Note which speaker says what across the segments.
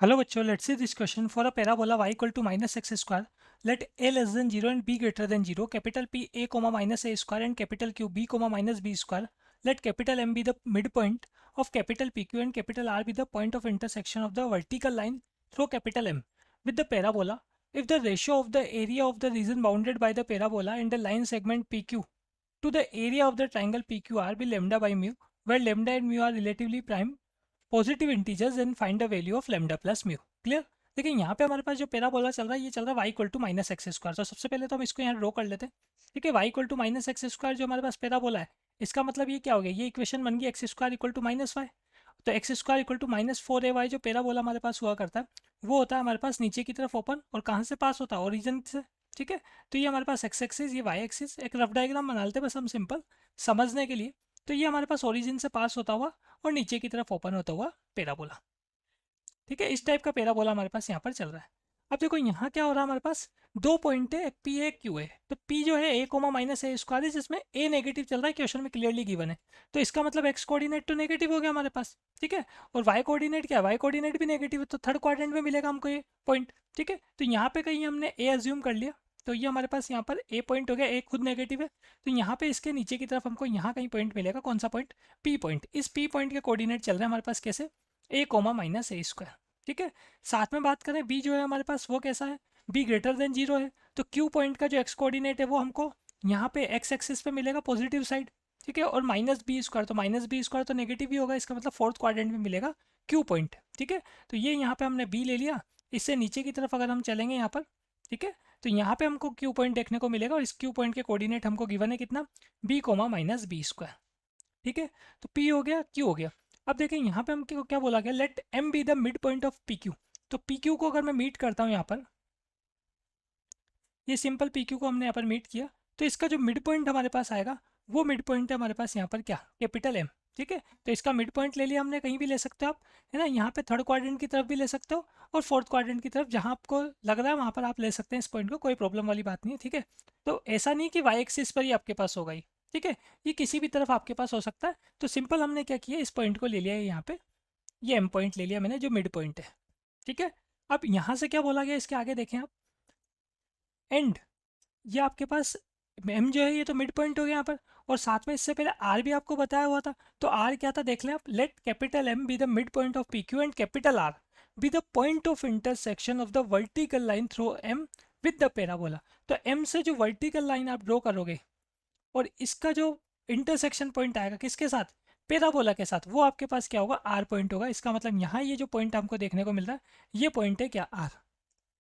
Speaker 1: Hello bachcho, let's see this question. For a parabola y equal to minus x square, let a less than 0 and b greater than 0, capital P a comma minus a square and capital Q b comma minus b square. Let capital M be the midpoint of capital PQ and capital R be the point of intersection of the vertical line through capital M. With the parabola, if the ratio of the area of the region bounded by the parabola and the line segment PQ to the area of the triangle PQR be lambda by mu, where lambda and mu are relatively prime positive integers and find the value of lambda plus mu. Clear. देखिए यहाँ पे हमारे पास जो parabola चल रहा है ये चल रहा है y equal to minus x square. तो सबसे पहले तो हम इसको यहाँ ड्रॉ कर लेते हैं। ठीक है, y equal to minus x square जो हमारे पास पैराबोला है, इसका मतलब ये क्या हो गया, ये इक्वेशन बन गई X square equal to minus Y. तो X square equal to minus four A Y जो पैराबोला हमारे पास हुआ करता है वो होता है हमारे पास नीचे की तरफ ओपन, और कहाँ से पास होता है, ओरिजिन से। ठीक है, तो ये हमारे पास एक्स एक्सिस, ये वाई एक्सिस, एक रफ डायग्राम बना लेते हैं बस हम सिंपल समझने के लिए। तो ये हमारे पास ओरिजिन से पास होता हुआ और नीचे की तरफ ओपन होता हुआ पैराबोला। ठीक है, इस टाइप का पैराबोला हमारे पास यहाँ पर चल रहा है। अब देखो यहाँ क्या हो रहा है, हमारे पास दो पॉइंट है, एक पी है एक क्यू है। तो पी जो है ए कोमा माइनस ए स्क्वायर है, जिसमें ए नेगेटिव चल रहा है, क्वेश्चन में क्लियरली गिवन है। तो इसका मतलब एक्स कोऑर्डिनेट तो नेगेटिव हो गया हमारे पास। ठीक है, और वाई कोऑर्डिनेट क्या है, वाई कोऑर्डिनेट भी नेगेटिव है, तो थर्ड क्वाड्रेंट में मिलेगा हमको ये पॉइंट। ठीक है, तो यहाँ पे कहीं हमने ए अज्यूम कर लिया, तो ये हमारे पास यहाँ पर ए पॉइंट हो गया, ए खुद नेगेटिव है। तो यहाँ पे इसके नीचे की तरफ हमको यहाँ कहीं पॉइंट मिलेगा, कौन सा पॉइंट, पी पॉइंट। इस पी पॉइंट के कोऑर्डिनेट चल रहे हैं हमारे पास कैसे, ए कोमा माइनस ए स्क्वायर। ठीक है, साथ में बात करें बी जो है हमारे पास वो कैसा है, बी ग्रेटर देन जीरो है। तो क्यू पॉइंट का जो एक्स कोऑर्डिनेट है वो हमको यहाँ पे एक्स एक्सिस पे मिलेगा पॉजिटिव साइड। ठीक है, और माइनस बी स्क्वायर, तो माइनस बी स्क्वायर तो नेगेटिव ही होगा, इसका मतलब फोर्थ क्वाड्रेंट में मिलेगा क्यू पॉइंट। ठीक है, तो ये यहाँ पे हमने बी ले लिया। इससे नीचे की तरफ अगर हम चलेंगे यहाँ पर, ठीक है, तो यहाँ पे हमको क्यू पॉइंट देखने को मिलेगा, और इस क्यू पॉइंट के कोऑर्डिनेट हमको गिवन है कितना, B comma minus B square. ठीक है, तो पी हो गया, क्यू हो गया। अब देखें यहाँ पे हमको क्या बोला गया, let M be the mid point of P Q. तो पी क्यू को अगर मैं मीट करता हूँ यहाँ पर, ये सिंपल पी क्यू को हमने यहाँ पर मीट किया, तो इसका जो मिड पॉइंट हमारे पास आएगा वो मिड पॉइंट है हमारे पास यहाँ पर क्या, कैपिटल एम। ठीक है, तो इसका मिड पॉइंट ले लिया हमने, कहीं भी ले सकते हो आप, है ना, यहाँ पे थर्ड क्वाड्रेंट की तरफ भी ले सकते हो और फोर्थ क्वाड्रेंट की तरफ, जहाँ आपको लग रहा है वहाँ पर आप ले सकते हैं इस पॉइंट को, कोई प्रॉब्लम वाली बात नहीं है। ठीक है, तो ऐसा नहीं कि वाई एक्सिस पर ही आपके पास होगा ही। ठीक है, ये किसी भी तरफ आपके पास हो सकता है। तो सिंपल हमने क्या किया, इस पॉइंट को ले लिया है यहाँ पे, ये एम पॉइंट ले लिया मैंने जो मिड पॉइंट है। ठीक है, अब यहाँ से क्या बोला गया, इसके आगे देखें आप, एंड, ये आपके पास एम जो है ये तो मिड पॉइंट हो गया यहाँ पर, और साथ में इससे पहले आर भी आपको बताया हुआ था। तो आर क्या था देख लें आप, let capital M be the mid point of P Q and capital R be the point of intersection of the vertical line through M with the parabola. तो एम से जो वर्टिकल लाइन आप draw करोगे और इसका जो intersection point आएगा किसके साथ, पैराबोला के साथ, वो आपके पास क्या होगा, आर पॉइंट होगा। इसका मतलब यहाँ ये जो पॉइंट हमको देखने को मिल रहा है ये पॉइंट है क्या, आर।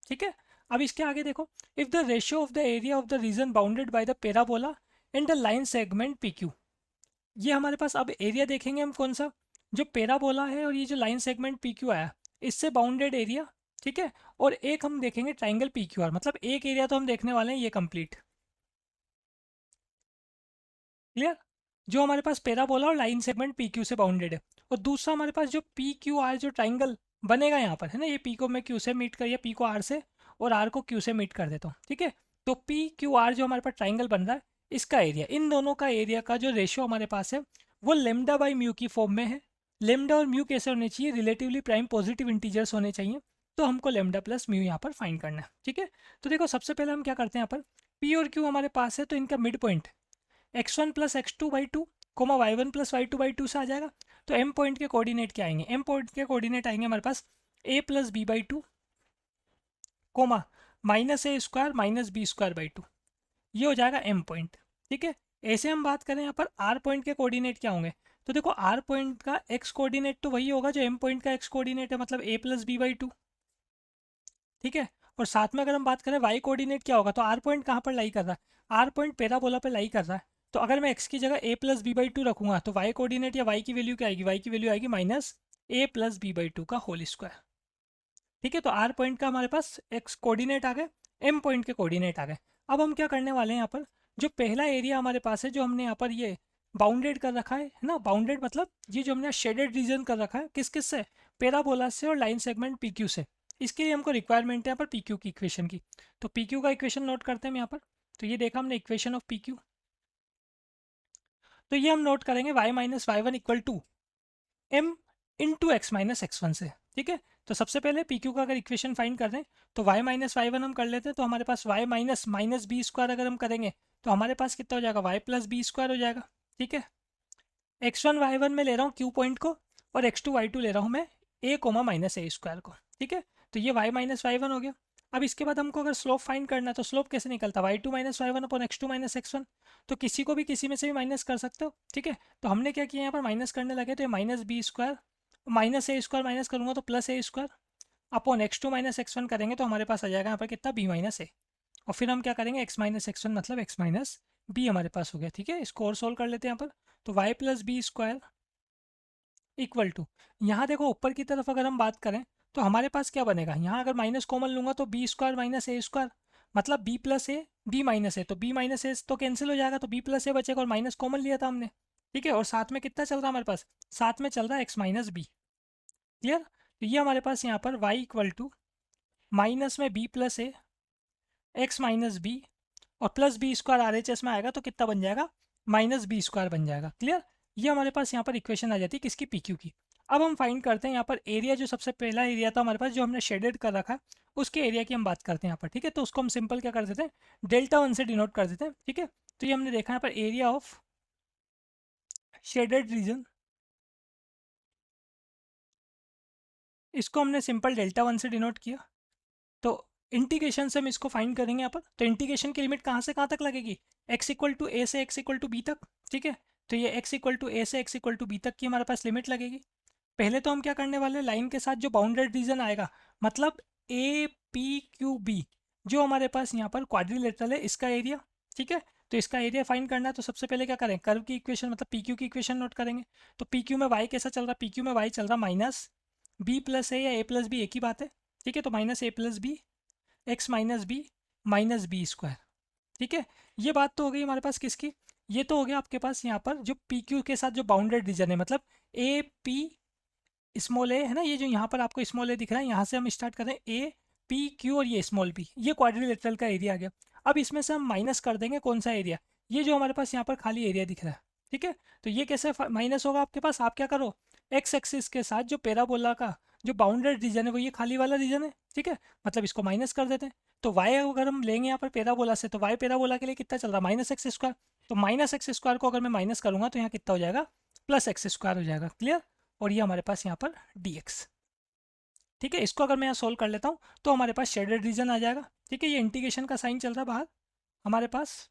Speaker 1: ठीक है, अब इसके आगे देखो, if the ratio of the area of the reason bounded by the parabola and the line segment P Q, ये हमारे पास अब एरिया देखेंगे हम कौन सा, जो पैराबोला है और ये जो लाइन सेगमेंट पी क्यू आया, इससे बाउंडेड एरिया। ठीक है, और एक हम देखेंगे ट्राइंगल पी क्यू आर, मतलब एक एरिया तो हम देखने वाले हैं ये कंप्लीट। क्लियर, जो हमारे पास पैराबोला और लाइन सेगमेंट पी क्यू से बाउंडेड है, और दूसरा हमारे पास जो पी क्यू आर जो ट्राइंगल बनेगा यहाँ पर, है ना, ये पी को मैं क्यू से मीट कर, या पी को आर से और आर को क्यू से मीट कर देता हूँ। ठीक है, तो पी क्यू आर जो हमारे पास ट्राइंगल बन रहा है, इसका एरिया, इन दोनों का एरिया का जो रेशियो हमारे पास है वो लेमडा बाई म्यू की फॉर्म में है। लेमडा और म्यू कैसे होने चाहिए, रिलेटिवली प्राइम पॉजिटिव इंटीजर्स होने चाहिए। तो हमको लेमडा प्लस म्यू यहाँ पर फाइंड करना है। ठीक है, तो देखो सबसे पहले हम क्या करते हैं, यहाँ पर पी और क्यू हमारे पास है, तो इनका mid point x1 plus x two by two comma y one plus y two by two से आ जाएगा। तो m पॉइंट के कोऑर्डिनेट क्या आएंगे, m पॉइंट के कोऑर्डिनेट आएंगे हमारे पास a plus B by two comma minus A square minus B square by two, ये हो जाएगा m पॉइंट। ठीक है, ऐसे हम बात करें यहाँ पर r पॉइंट के कोऑर्डिनेट क्या होंगे, तो देखो r पॉइंट का x कोऑर्डिनेट तो वही होगा जो m पॉइंट का x कोऑर्डिनेट है, मतलब a plus B by two. ठीक है, और साथ में अगर हम बात करें y कोऑर्डिनेट क्या होगा, तो r पॉइंट कहाँ पर लाई कर रहा है, r पॉइंट पैराबोला पे लाई कर रहा है। तो अगर मैं x की जगह a plus B by two रखूंगा तो y कोऑर्डिनेट या y की वैल्यू क्या आएगी, y की वैल्यू आएगी minus a plus B by two का होल स्क्वायर। ठीक है, तो r पॉइंट का हमारे पास x कोऑर्डिनेट आ गए, m पॉइंट के कोऑर्डिनेट आ गए। अब हम क्या करने वाले हैं, यहाँ पर जो पहला एरिया हमारे पास है, जो हमने यहाँ पर ये बाउंडेड कर रखा है ना, बाउंडेड मतलब ये जो हमने शेडेड रीजन कर रखा है, किस किस से, पैराबोला से और लाइन सेगमेंट पी क्यू से। इसके लिए हमको रिक्वायरमेंट है यहाँ पर पी क्यू की इक्वेशन की। तो पी क्यू का इक्वेशन नोट करते हैं हम यहाँ पर। तो ये देखा हमने इक्वेशन ऑफ पी क्यू, तो ये हम नोट करेंगे y minus y one equal to M into x minus x one से। ठीक है, तो सबसे पहले पी क्यू का अगर इक्वेशन फाइंड कर रहे हैं तो वाई माइनस वाई वन हम कर लेते हैं। तो हमारे पास Y minus minus B square अगर हम करेंगे तो हमारे पास कितना हो जाएगा, वाई प्लस बी स्क्वायर हो जाएगा। ठीक है, एक्स वन वाई वन में ले रहा हूँ क्यू पॉइंट को, और एक्स टू वाई टू ले रहा हूँ मैं ए कोमा माइनस ए स्क्वायर को। ठीक है, तो ये वाई माइनस वाई वन हो गया। अब इसके बाद हमको अगर स्लोप फाइंड करना है तो स्लोप कैसे निकलता है, y two minus y one upon x two minus x one. तो किसी को भी किसी में से भी माइनस कर सकते हो। ठीक है, तो हमने क्या किया यहाँ पर माइनस करने लगे, तो ये minus B square minus A square minus करूँगा तो plus A square upon x two minus x one करेंगे तो हमारे पास आ जाएगा यहाँ पर कितना, बी माइनस ए। और फिर हम क्या करेंगे, एक्स माइनस एक्स वन मतलब एक्स माइनस बी हमारे पास हो गया। ठीक है, इसको और सोल्व कर लेते हैं यहाँ पर। तो y plus B square equal to, यहाँ देखो ऊपर की तरफ अगर हम बात करें तो हमारे पास क्या बनेगा, यहाँ अगर माइनस कॉमन लूँगा तो B square minus A square मतलब B plus A B minus A, तो बी माइनस ए तो कैंसिल हो जाएगा, तो बी प्लस ए बचेगा और माइनस कॉमन लिया था हमने। ठीक है, और साथ में कितना चल रहा है हमारे पास, साथ में चल रहा है एक्स माइनस बी। क्लियर, तो ये हमारे पास यहाँ पर वाई इक्वल टू माइनस में B plus A x minus B और plus B square R H S में आएगा तो कितना बन जाएगा, माइनस बी स्क्वायर बन जाएगा। क्लियर, ये हमारे पास यहाँ पर इक्वेशन आ जाती है किसकी, पी क्यू की। अब हम फाइंड करते हैं यहाँ पर एरिया, जो सबसे पहला एरिया था हमारे पास जो हमने शेडेड कर रखा है उसके एरिया की हम बात करते हैं यहाँ पर। ठीक है, तो उसको हम सिंपल क्या कर देते हैं, डेल्टा वन से डिनोट कर देते हैं। ठीक है, तो ये हमने देखा यहाँ पर एरिया ऑफ शेडेड रीजन, इसको हमने सिंपल डेल्टा वन से डिनोट किया। तो इंटीग्रेशन से हम इसको फाइंड करेंगे यहाँ पर। तो इंटीग्रेशन की लिमिट कहाँ से कहाँ तक लगेगी, एक्स इक्वल टू ए से एक्स इक्वल टू बी तक। ठीक है, तो ये एक्स इक्वल टू ए से एक्स इक्वल टू बी तक की हमारे पास लिमिट लगेगी। पहले तो हम क्या करने वाले हैं, लाइन के साथ जो बाउंडेड रीजन आएगा मतलब ए पी क्यू बी, जो हमारे पास यहाँ पर क्वाड्रिलेटरल है इसका एरिया। ठीक है, तो इसका एरिया फाइंड करना है तो सबसे पहले क्या करें, कर्व की इक्वेशन मतलब पी क्यू की इक्वेशन नोट करेंगे। तो पी क्यू में वाई कैसा चल रहा है, पी क्यू में वाई चल रहा माइनस बी प्लस ए या ए प्लस बी एक ही बात है। ठीक है, तो minus A plus B X minus B square. ठीक है, ये बात तो हो गई हमारे पास किसकी, ये तो हो गया आपके पास यहाँ पर जो पी क्यू के साथ जो बाउंडेड रीजन है मतलब ए पी स्मॉल ए है ना, ये जो यहाँ पर आपको स्मॉल ए दिख रहा है, यहाँ से हम स्टार्ट कर रहे हैं ए पी क्यू और ये स्मॉल पी, ये क्वाड्रिलेटरल का एरिया आ गया। अब इसमें से हम माइनस कर देंगे कौन सा एरिया, ये जो हमारे पास यहाँ पर खाली एरिया दिख रहा है। ठीक है, तो ये कैसे माइनस होगा आपके पास, आप क्या करो, एक्स एक्सिस के साथ जो पैराबोला का जो बाउंडेड रीजन है वो ये खाली वाला रीजन है। ठीक है, मतलब इसको माइनस कर देते हैं। तो वाई अगर हम लेंगे यहाँ पर पैराबोला से, तो वाई पैराबोला के लिए कितना चल रहा है, माइनस एक्स स्क्वायर। तो माइनस एक्स स्क्वायर को अगर मैं माइनस करूँगा तो यहाँ कितना हो जाएगा, प्लस एक्स स्क्वायर हो जाएगा। क्लियर, और ये हमारे पास यहाँ पर dx। ठीक है, इसको अगर मैं यहाँ सोल्व कर लेता हूँ तो हमारे पास शेडेड रीजन आ जाएगा। ठीक है, ये इंटीग्रेशन का साइन चल रहा है बाहर हमारे पास,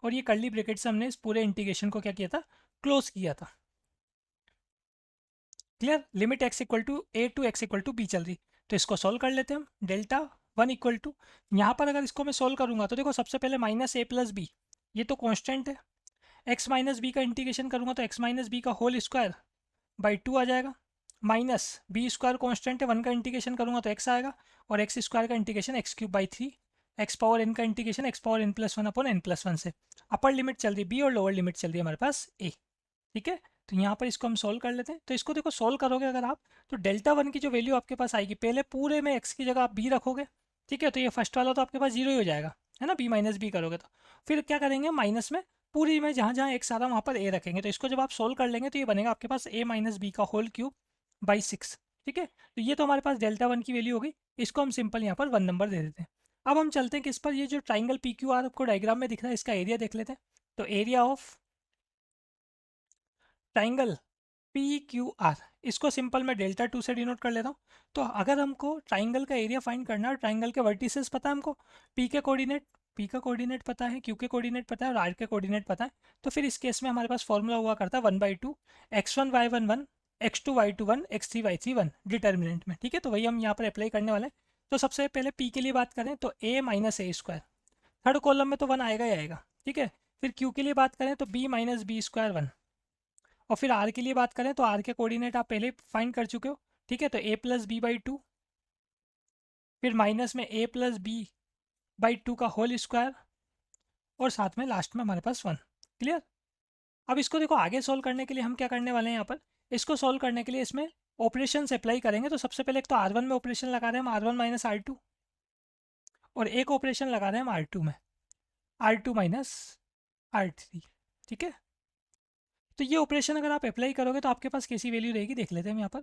Speaker 1: और ये कर्ली ब्रैकेट से हमने इस पूरे इंटीग्रेशन को क्या किया था, क्लोज किया था। Clear, limit x equal to A to x equal to B चल रही, तो इसको सोल्व कर लेते हैं हम। डेल्टा वन इक्वल टू, यहाँ पर अगर इसको मैं सोल्व करूँगा तो देखो सबसे पहले माइनस ए प्लस बी, ये तो कॉन्स्टेंट है। एक्स माइनस बी का इंटीग्रेशन करूँगा तो एक्स माइनस बी का होल स्क्वायर बाई टू आ जाएगा, माइनस बी स्क्वायर कॉन्स्टेंट है, वन का इंटीग्रेशन करूँगा तो एक्स आएगा, और एक्स स्क्वायर का integration X cube by three, X power N का integration X power N plus one upon N plus one से। अपर लिमिट चल रही बी और लोअर लिमिट चल रही है हमारे पास ए। ठीक है, तो यहाँ पर इसको हम सोल्व कर लेते हैं। तो इसको देखो सोल्व करोगे अगर आप, तो डेल्टा वन की जो वैल्यू आपके पास आएगी, पहले पूरे में एक्स की जगह आप बी रखोगे। ठीक है, तो ये फर्स्ट वाला तो आपके पास जीरो ही हो जाएगा, है ना, बी माइनस बी करोगे तो। फिर क्या करेंगे, माइनस में पूरी में जहाँ जहाँ एक्स आ रहा वहाँ पर ए रखेंगे। तो इसको जब आप सोल्व कर लेंगे तो ये बनेगा आपके पास ए माइनस बी का होल क्यूब बाई सिक्स। ठीक है, तो ये तो हमारे पास डेल्टा वन की वैल्यू होगी, इसको हम सिंपल यहाँ पर वन नंबर दे देते हैं। अब हम चलते हैं किस पर, ये जो ट्राइंगल पी क्यू आर आपको डायग्राम में दिख रहा है इसका एरिया देख लेते हैं। तो area of triangle P Q R, इसको सिंपल मैं डेल्टा टू से डिनोट कर लेता हूँ। तो अगर हमको ट्राइंगल का एरिया फाइंड करना है, ट्राइंगल के वर्टिसेस पता है हमको, पी के कोऑर्डिनेट, पी का कोऑर्डिनेट पता है, क्यू के कोऑर्डिनेट पता है और आर के कोऑर्डिनेट पता है, तो फिर इस केस में हमारे पास फॉर्मूला हुआ करता है one by two x one y one one x two y two one x three y three one determinant में। ठीक है, तो वही हम यहाँ पर अप्लाई करने वाले हैं। तो सबसे पहले पी के लिए बात करें तो ए minus A square, third column में तो वन आएगा ही आएगा। ठीक है, फिर क्यू के लिए बात करें तो B minus B square one, और फिर आर के लिए बात करें तो आर के कोऑर्डिनेट आप पहले फाइंड कर चुके हो। ठीक है, तो ए प्लस बी बाई टू, फिर माइनस में ए प्लस बी बाई टू का होल स्क्वायर, और साथ में लास्ट में हमारे पास वन। क्लियर, अब इसको देखो आगे सोल्व करने के लिए हम क्या करने वाले हैं, यहाँ पर इसको सोल्व करने के लिए इसमें ऑपरेशन अप्लाई करेंगे। तो सबसे पहले एक तो आर वन में ऑपरेशन लगा रहे हैं हम, R one minus R two, और एक ऑपरेशन लगा रहे हैं हम आर टू में, R two minus R three. ठीक है, तो ये ऑपरेशन अगर आप अप्लाई करोगे तो आपके पास कैसी वैल्यू रहेगी देख लेते हैं हम यहाँ पर।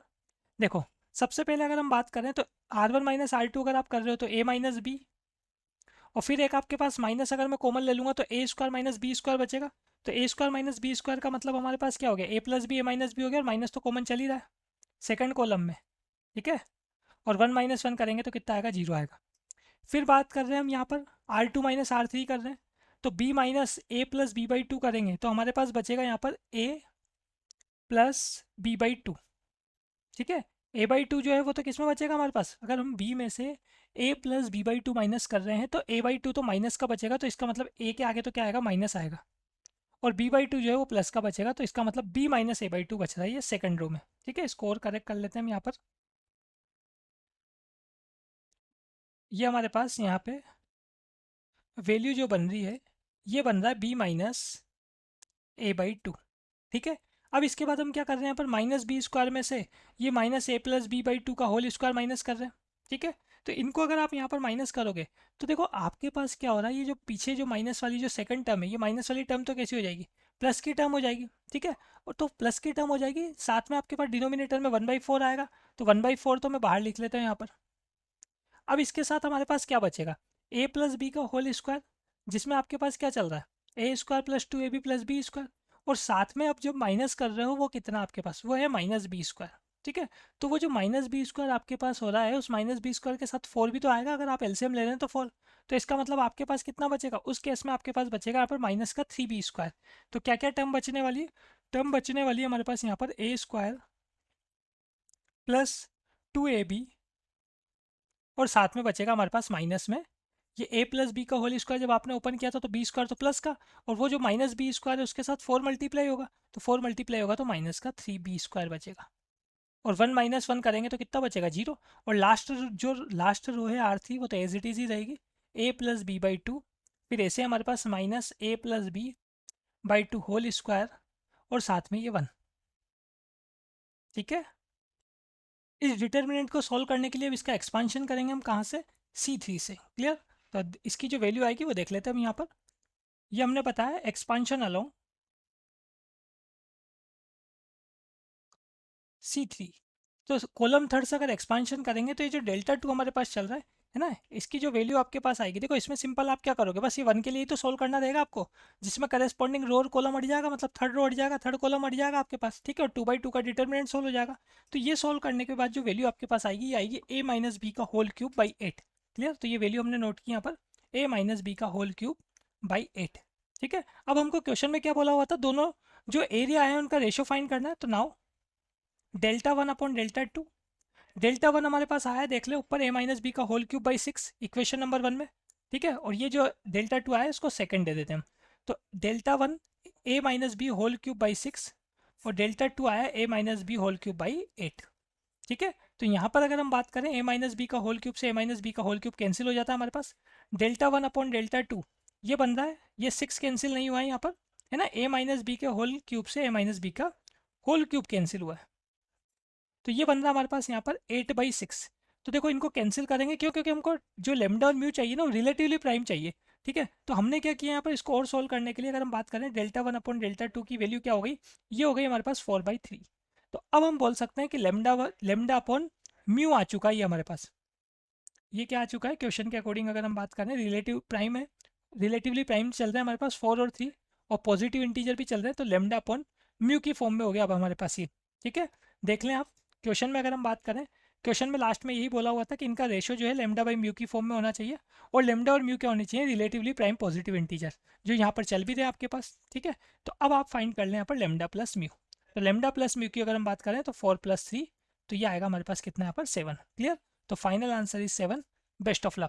Speaker 1: देखो सबसे पहले अगर हम बात करें तो R1 माइनस R2 अगर आप कर रहे हो तो A माइनस बी, और फिर एक आपके पास माइनस अगर मैं कॉमन ले लूँगा तो ए स्क्वायर माइनस बी स्क्वायर बचेगा। तो ए स्क्वायर माइनस बी स्क्वायर का मतलब हमारे पास क्या हो गया, ए प्लस बी ए माइनस बी हो गया, और माइनस तो कॉमन चल ही रहा है सेकंड कॉलम में, ठीक है। और 1 माइनस 1 करेंगे तो कितना आएगा, 0 आएगा। फिर बात कर रहे हैं हम यहाँ पर R2 माइनस R3 कर रहे हैं, तो b minus A plus B by two करेंगे तो हमारे पास बचेगा यहाँ पर a plus B by two, ठीक है। ए बाई टू जो है वो तो किस में बचेगा हमारे पास, अगर हम b में से a plus B by two minus कर रहे हैं तो a बाई टू तो माइनस का बचेगा, तो इसका मतलब a के आगे तो क्या आएगा, माइनस आएगा। और b बाई टू जो है वो प्लस का बचेगा, तो इसका मतलब b minus A by two बच रहा है ये सेकंड रो में, ठीक है। स्कोर करेक्ट कर लेते हैं हम यहाँ पर। ये हमारे पास यहाँ पे वैल्यू जो बन रही है ये बन रहा है b minus A by two, ठीक है। अब इसके बाद हम क्या कर रहे हैं यहाँ पर, माइनस बी स्क्वायर में से ये minus A plus B by two का होल स्क्वायर माइनस कर रहे हैं, ठीक है। तो इनको अगर आप यहाँ पर माइनस करोगे तो देखो आपके पास क्या हो रहा है, ये जो पीछे जो माइनस वाली जो सेकंड टर्म है, ये माइनस वाली टर्म तो कैसी हो जाएगी, प्लस की टर्म हो जाएगी, ठीक है। और तो प्लस की टर्म हो जाएगी, साथ में आपके पास डिनोमिनेटर में 1/4 आएगा, तो 1/4 तो मैं बाहर लिख लेता हूँ यहाँ पर। अब इसके साथ हमारे पास क्या बचेगा, ए प्लस बी का होल स्क्वायर, जिसमें आपके पास क्या चल रहा है, A square plus two A B plus B square, और साथ में अब जो माइनस कर रहे हो वो कितना आपके पास, वो है माइनस बी स्क्वायर, ठीक है। तो वो जो माइनस बी स्क्वायर आपके पास हो रहा है, उस माइनस बी स्क्वायर के साथ फोर भी तो आएगा, अगर आप एलसीएम ले रहे हैं तो फोर। तो इसका मतलब आपके पास कितना बचेगा, उस केस में आपके पास बचेगा यहाँ पर माइनस का 3b स्क्वायर। तो क्या क्या टर्म बचने वाली है, टर्म बचने वाली है हमारे पास यहाँ पर ए स्क्वायर प्लस 2ab, और साथ में बचेगा हमारे पास माइनस में ये ए प्लस बी का होल स्क्वायर, जब आपने ओपन किया था तो बी स्क्वायर तो प्लस का, और वो जो माइनस बी स्क्वायर है उसके साथ 4 मल्टीप्लाई होगा, तो 4 मल्टीप्लाई होगा तो माइनस का 3b स्क्वायर बचेगा। और 1 माइनस 1 करेंगे तो कितना बचेगा, 0। और लास्ट रो है R3 वो तो एज इट इज ही रहेगी, A plus B by two, फिर ऐसे हमारे पास minus A plus B by two whole square, और साथ में ये 1, ठीक है। इस डिटर्मिनेंट को सॉल्व करने के लिए अब इसका एक्सपांशन करेंगे हम कहाँ से, C3 से, क्लियर। तो इसकी जो वैल्यू आएगी वो देख लेते हैं हम यहाँ पर। ये हमने बताया एक्सपांशन अलोंग C3, तो कॉलम थर्ड से अगर एक्सपांशन करेंगे तो ये जो डेल्टा टू हमारे पास चल रहा है ना, इसकी जो वैल्यू आपके पास आएगी, देखो इसमें सिंपल आप क्या करोगे, बस ये 1 के लिए ही तो सोल्व करना रहेगा आपको, जिसमें करस्पॉन्डिंग रो और कॉलम हट जाएगा, मतलब थर्ड रो हट जाएगा, थर्ड कॉलम हट जाएगा आपके पास, ठीक है। और 2/2 का डिटर्मिनेंट सोल्व हो जाएगा। तो ये सोल्व करने के बाद जो वैल्यू आपके पास आएगी, ये आएगी a माइनस बी का होल क्यूब बाई 8, क्लियर। तो ये वैल्यू हमने नोट की यहाँ पर, a माइनस बी का होल क्यूब बाई 8, ठीक है। अब हमको क्वेश्चन में क्या बोला हुआ था, दोनों जो एरिया है उनका रेशो फाइंड करना है, तो now delta one upon delta two, delta one हमारे पास आया है, देख ले ऊपर, ए माइनस बी का whole cube by 6 equation number 1 में, ठीक है। और ये जो डेल्टा टू आया है इसको सेकंड दे देते हैं हम, तो delta one A minus B whole cube by 6, और डेल्टा टू आया A minus B whole cube by 8, ठीक है। तो यहाँ पर अगर हम बात करें ए माइनस बी का होल क्यूब से ए माइनस बी का होल क्यूब कैंसिल हो जाता है हमारे पास, delta one upon delta two ये बन रहा है, ये 6 कैंसिल नहीं हुआ है यहाँ पर, है ना, ए माइनस बी के होल क्यूब से ए माइनस बी का होल क्यूब कैंसिल हुआ है, तो ये बन रहा हमारे पास यहाँ पर 8/6। तो देखो इनको कैंसिल करेंगे, क्यों, क्योंकि हमको जो लेमडा और म्यू चाहिए ना वो रिलेटिवली प्राइम चाहिए, ठीक है। तो हमने क्या किया यहाँ पर, इसको और सोल्व करने के लिए अगर हम बात करें delta one upon delta to की वैल्यू क्या हो गई, ये हो गई हमारे पास 4/3। तो अब हम बोल सकते हैं कि लेमडा अपॉन म्यू आ चुका है ये हमारे पास, ये क्या आ चुका है क्वेश्चन के अकॉर्डिंग, अगर हम बात करें रिलेटिव प्राइम है, रिलेटिवली प्राइम चल रहा है हमारे पास 4 और 3, और पॉजिटिव इंटीजर भी चल रहे हैं, तो लेमडा अपॉन म्यू की फॉर्म में हो गया अब हमारे पास ये, ठीक है। देख लें आप क्वेश्चन में अगर हम बात करें, क्वेश्चन में लास्ट में यही बोला हुआ था कि इनका रेशो जो है लेमडा बाई म्यू की फॉर्म में होना चाहिए, और लेमडा और म्यू क्या होनी चाहिए, रिलेटिवली प्राइम पॉजिटिव इंटीजर, जो यहाँ पर चल भी रहे आपके पास, ठीक है। तो अब आप फाइंड कर लें यहाँ पर लेमडा प्लस म्यू, तो लेमडा प्लस म्यू की अगर हम बात करें तो 4 + 3, तो ये आएगा हमारे पास कितना यहाँ पर 7, क्लियर। तो final answer is 7। Best of luck.